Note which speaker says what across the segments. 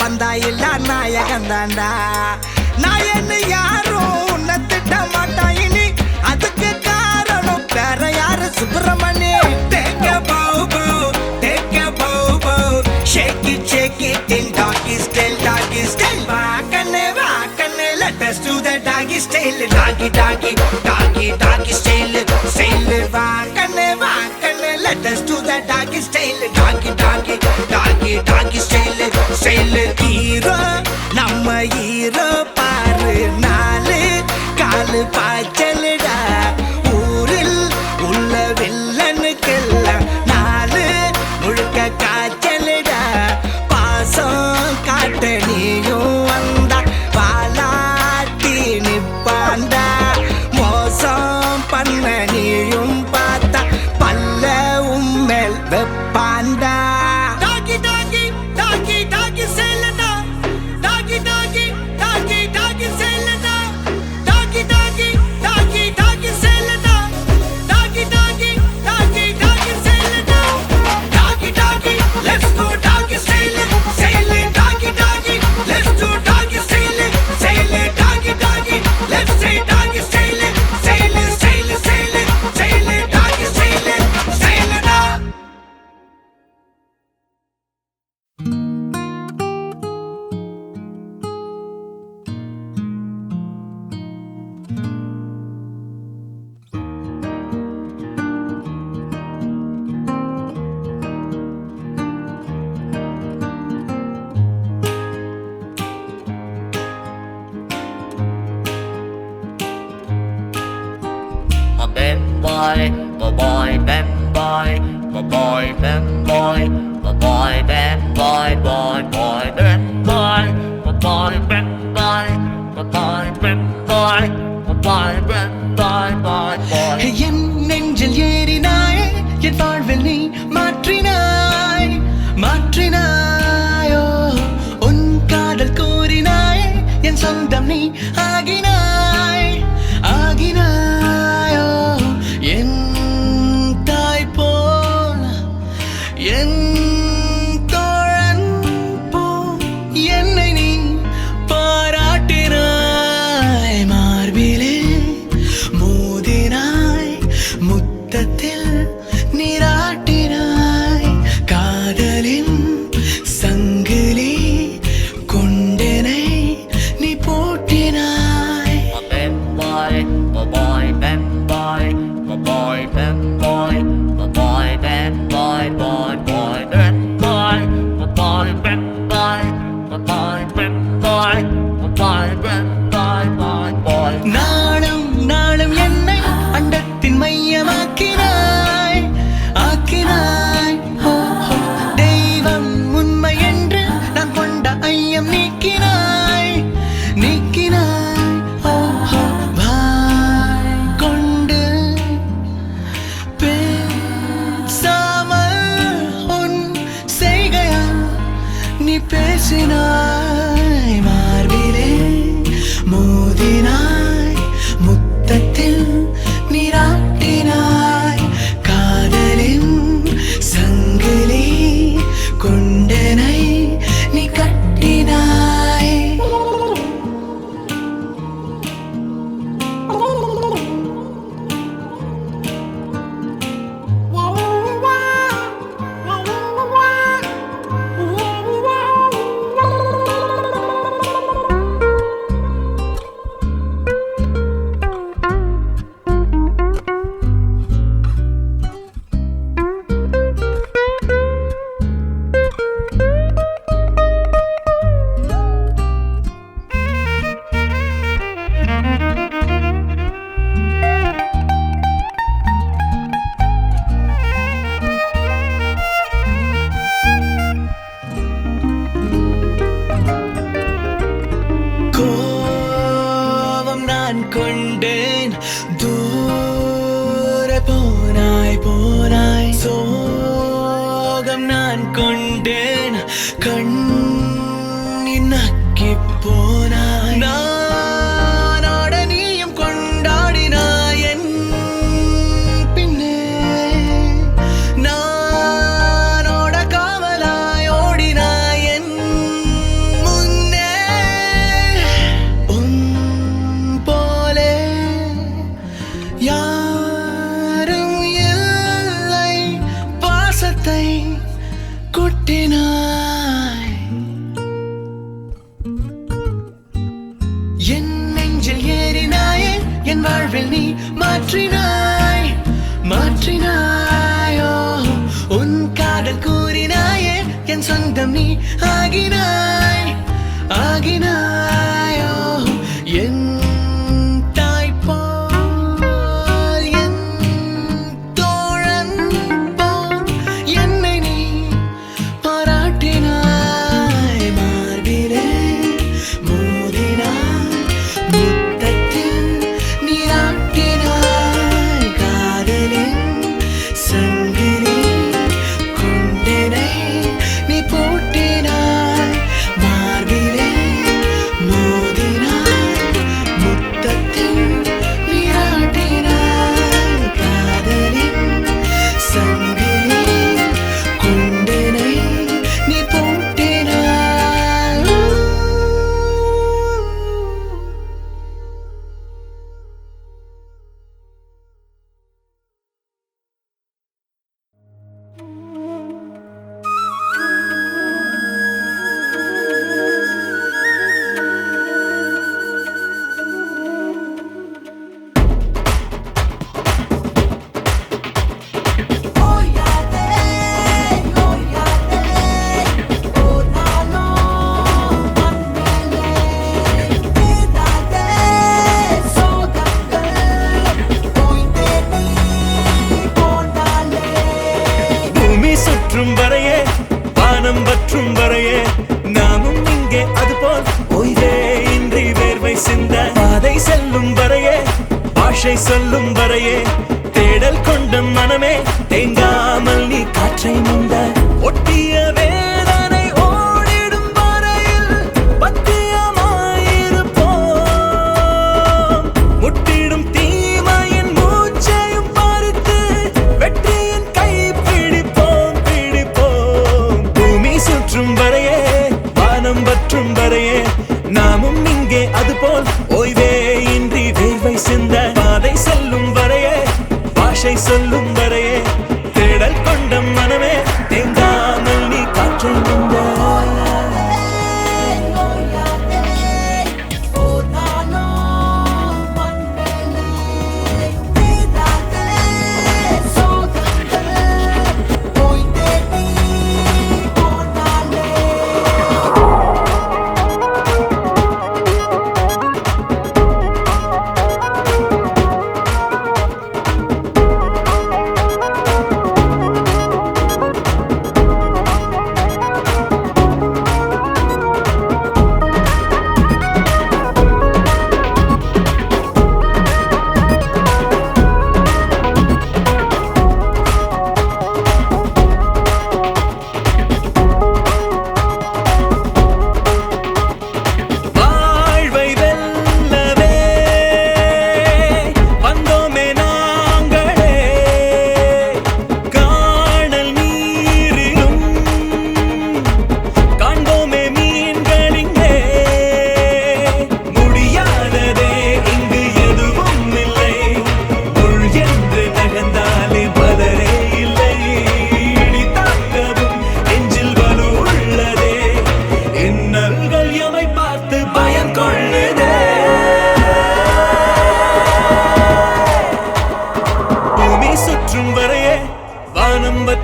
Speaker 1: பந்தாயில்லா நாயகந்தாண்டா நாயன்னு யாரும் உன்னை திட்ட மாட்டாயினி அதுக்கு காரணம் வேற யாரு Subramani Take a bow bow, take a bow bow, shake it till doggy style Vakane, let us do the doggy style Doggy style Vakane, let us do the doggy style Doggy style Hero, நம்ம hero பாரு நாலு காலு பாய்ச்சலுடா ஊரில் உள்ள வில்லனுக்கெல்லாம் நாலு முழுக்க காய்ச்சலுடா பாசம் காட்ட நீயும் வந்தா பாலாட்டி நிப்பாண்டா மோசம் பண்ண நீயும் பார்த்தா பல்ல உம்மேல் வெப்பாண்டா
Speaker 2: என் நெஞ்சில் ஏறினாய் என் வாழ்வில் நீ மாற்றினாயோ உன் காதல் கூறினாய் என் சொந்தம் நீ ஆகினாயோ என் தாய் போல் என் தோழன் போல் என்னை நீ பாராட்டினாய் மார்பிலே முத்தத்தில் நீராட்டினாய் காதலின் சங்கிலி கொண்டனை நீ கட்டினாய் கோபம் நான் கொண்டேன் தூர போனாய் போனாய் சோகம் நான் கொண்டேன் கண்ணின் நக்கி போனாய் நானோட நீயும் கொண்டாடினாய் என் பின்னே நானோட காவலாய் ஓடினாய் என் முன்னே உன் போலே யாரும் இல்லை பாசத்தை கொட்டினாய் என் நெஞ்சில் ஏறினாயே என் வாழ்வில் நீ மாற்றினாய் மாற்றினாயோ உன் காதல் கூறினாயே என் சொந்தம் நீ ஆகினாய் ஆகினாயோ என் தாய்ப்பால் என் தோழன் போல் என்னை நீ பாராட்டினாய் மார்பிலே மோதினாய் முத்தத்தில் நீராட்டினாய் காதலின் சங்கிலி கொண்டனை நீ போட்டினாய் மார்பிலே மோதினாய் முத்தத்தில் நீராட்டினாய் காதலின் சங்கிலி கொண்டனை நீ போட்டினாய்
Speaker 1: பூமி சுற்றும் வரையே வானம் வற்றும் வரையே நாமும் இங்கே அதுபோல் ஓய்வே இன்றி வேர்வை சிந்த பாதை செல்லும் வரையே பாஷை சொல்லும் வரையே தேடல் கொண்ட மனமே தேங்காமல் நீ காற்றை முந்த ஒட்டிய வேதனை ஓடிடும் வரையில் பத்தியமாயிருப்போம் முட்டிடும் தீமையின் மூச்சையும் பறித்து வெற்றியின் கை பிடிப்போம் பிடிப்போம் பூமி சுற்றும் வரையே வானம் வற்றும் வரையே நாமும் இங்கே அதுபோல் ஓய்வே இன்றி வேர்வை சிந்த பாதை செல்லும் வரையே பாஷை சொல்லும் வரையே தேடல் கொண்ட மனமே தேங்காமல் நீ காற்றை முந்த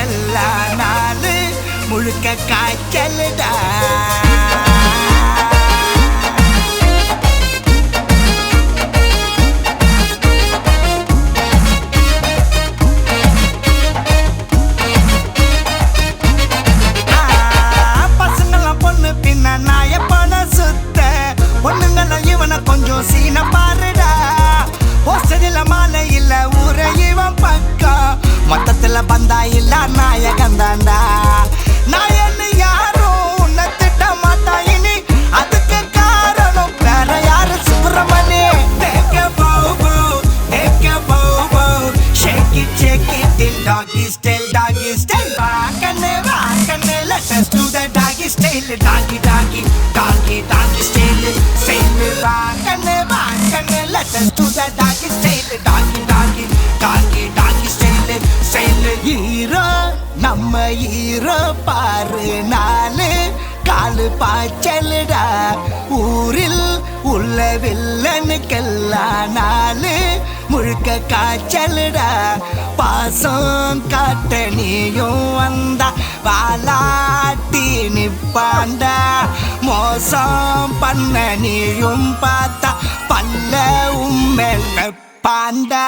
Speaker 1: வில்லனுக்கெல்லாம் நாலு முழுக்க காய்ச்சலுடா பொண்ணுங்கெல்லாம் இவனை கொஞ்சம் சீன பாருடா போஸ்டரில மாலை இல்ல ஊரே இவன் பக்கம் மொத்தத்துல பந்தா இல்ல நாயகன் தாண்டா நாயன்னு யாரும் உன்னை திட்ட மாட்டா இனி அதுக்கு காரணம் வேற யாரு Subramani Take a bow bow, take a bow bow, shake it till doggy style வா கண்ணு let us do the doggy style doggy style வா கண்ணு let us do the doggy style doggy style hero நம்ம ஹீரோ பாரு நாலு காலு பாய்ச்சலுடா ஊரில் உள்ள வில்லனுக்கெல்லாம் நாலு முழுக்க காய்ச்சலுடா பாசம் காட்ட நீயும் வந்தா வாலாட்டி நிப்பாண்டா மோசம் பண்ண நீயும் பார்த்தா பல்ல உம்மெல்ல பாண்டா